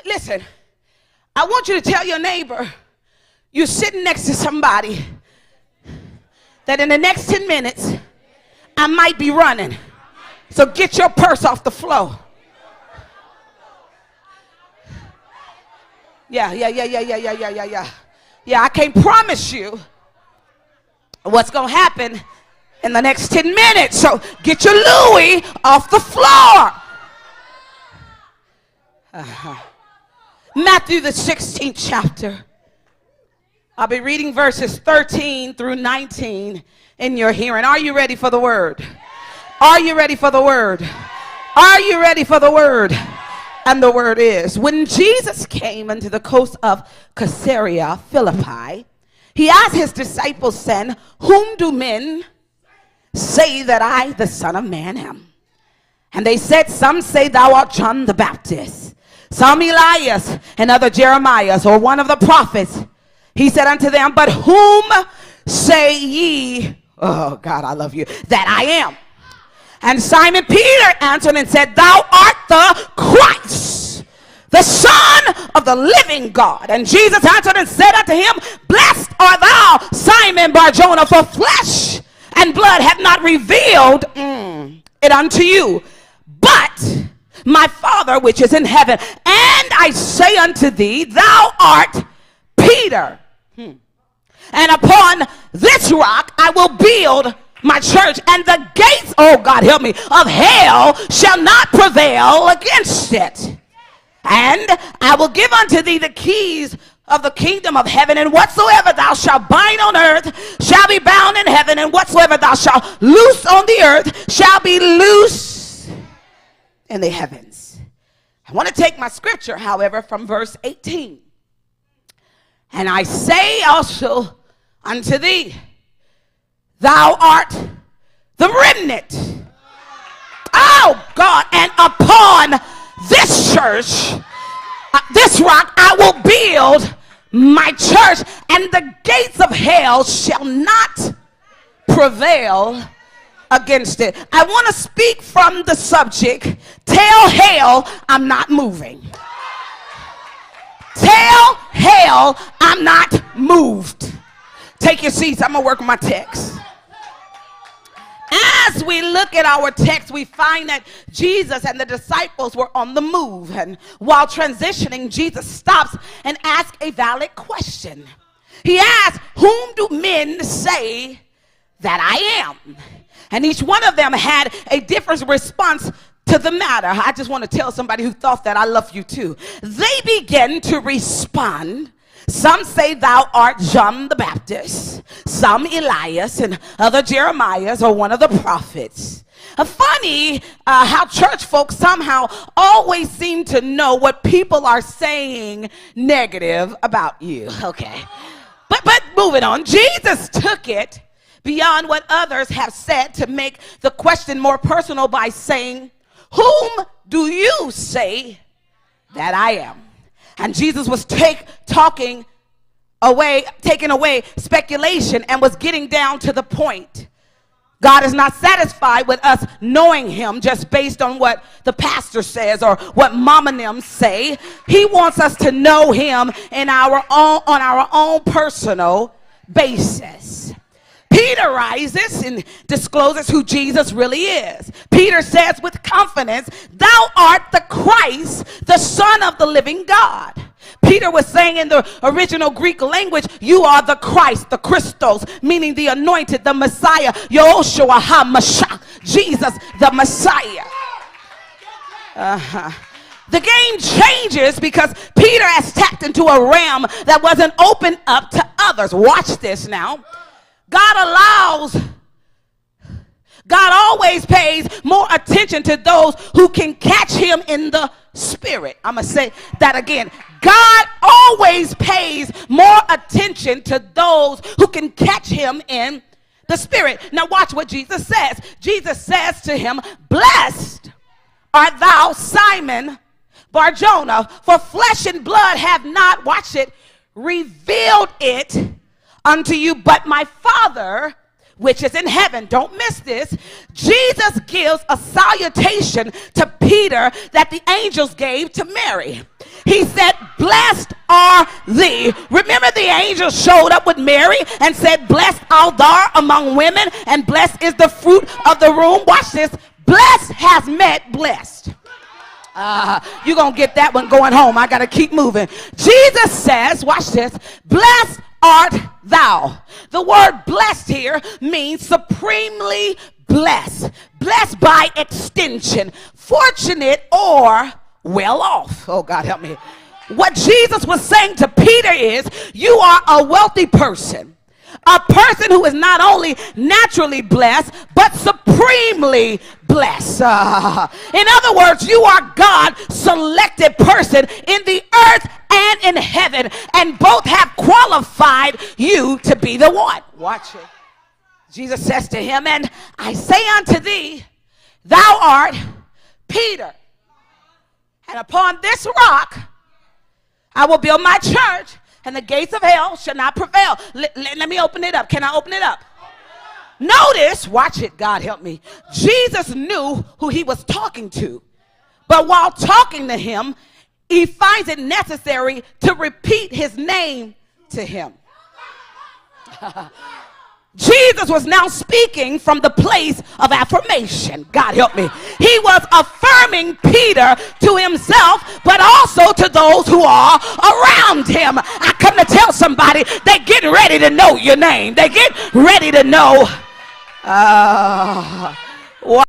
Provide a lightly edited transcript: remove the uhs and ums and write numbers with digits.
Listen, I want you to tell your neighbor you're sitting next to somebody that in the next 10 minutes, I might be running. So get your purse off the floor. Yeah. Yeah, I can't promise you what's going to happen in the next 10 minutes. So get your Louis off the floor. Matthew the 16th chapter. I'll be reading verses 13 through 19 in your hearing. Are you ready for the word? Are you ready for the word? Are you ready for the word? And the word is, when Jesus came into the coast of Caesarea Philippi, he asked his disciples, saying, whom do men say that I, the Son of Man, am? And they said, some say thou art John the Baptist, some Elias, and other Jeremiah, or one of the prophets. He said unto them, but whom say ye, oh God, I love you, that I am? And Simon Peter answered and said, thou art the Christ, the Son of the living God. And Jesus answered and said unto him, blessed art thou, Simon Bar-Jonah, for flesh and blood have not revealed it unto you, but my Father which is in heaven. And I say unto thee, thou art Peter, and upon this rock I will build my church, and the gates, oh God help me, of hell shall not prevail against it. And I will give unto thee the keys of the kingdom of heaven, and whatsoever thou shalt bind on earth shall be bound in heaven, and whatsoever thou shalt loose on the earth shall be loose in the heavens. I want to take my scripture, however, from verse 18. And I say also unto thee, thou art the remnant. Oh God, and upon this church, this rock, I will build my church, and the gates of hell shall not prevail against it. I want to speak from the subject, tell hell I'm not moving. Tell hell I'm not moved. Take your seats, I'm going to work on my text. As we look at our text, we find that Jesus and the disciples were on the move. And while transitioning, Jesus stops and asks a valid question. He asks, whom do men say that I am? And each one of them had a different response to the matter. I just want to tell somebody who thought that I love you too. They began to respond. Some say thou art John the Baptist, some Elias, and other Jeremiahs or one of the prophets. Funny how church folks somehow always seem to know what people are saying negative about you. Okay, but moving on, Jesus took it beyond what others have said to make the question more personal by saying, whom do you say that I am? And Jesus was taking away speculation and was getting down to the point. God is not satisfied with us knowing him just based on what the pastor says or what mama and them say. He wants us to know him on our own personal basis. Peter rises and discloses who Jesus really is. Peter says with confidence, thou art the Christ, the Son of the living God. Peter was saying in the original Greek language, you are the Christ, the Christos, meaning the anointed, the Messiah, Yehoshua HaMashiach, Jesus, the Messiah. The game changes because Peter has tapped into a realm that wasn't opened up to others. Watch this now. God always pays more attention to those who can catch him in the spirit. I'm going to say that again. God always pays more attention to those who can catch him in the spirit. Now watch what Jesus says. Jesus says to him, blessed art thou, Simon Bar-Jonah, for flesh and blood have not, watch it, revealed it unto you, but my Father which is in heaven. Don't miss this. Jesus gives a salutation to Peter that the angels gave to Mary. He said, blessed are thee. Remember, the angel showed up with Mary and said, blessed art thou among women, and blessed is the fruit of the womb. Watch this. Blessed has met blessed. You're going to get that one going home. I got to keep moving. Jesus says, watch this, blessed art thou. The word blessed here means supremely blessed. Blessed by extension. Fortunate or well off. Oh, God, help me. What Jesus was saying to Peter is, you are a wealthy person. A person who is not only naturally blessed, but supremely blessed. In other words, you are God's selected person in the earth and in heaven, and both have qualified you to be the one. Watch it. Jesus says to him, and I say unto thee, thou art Peter, and upon this rock I will build my church, and the gates of hell shall not prevail. Let me open it up. Can I open it up? Notice, watch it, God help me. Jesus knew who he was talking to. But while talking to him, he finds it necessary to repeat his name to him. Jesus was now speaking from the place of affirmation. God help me. He was affirming Peter to himself, but also to those who are around him. I come to tell somebody, they get ready to know your name. They get ready to know.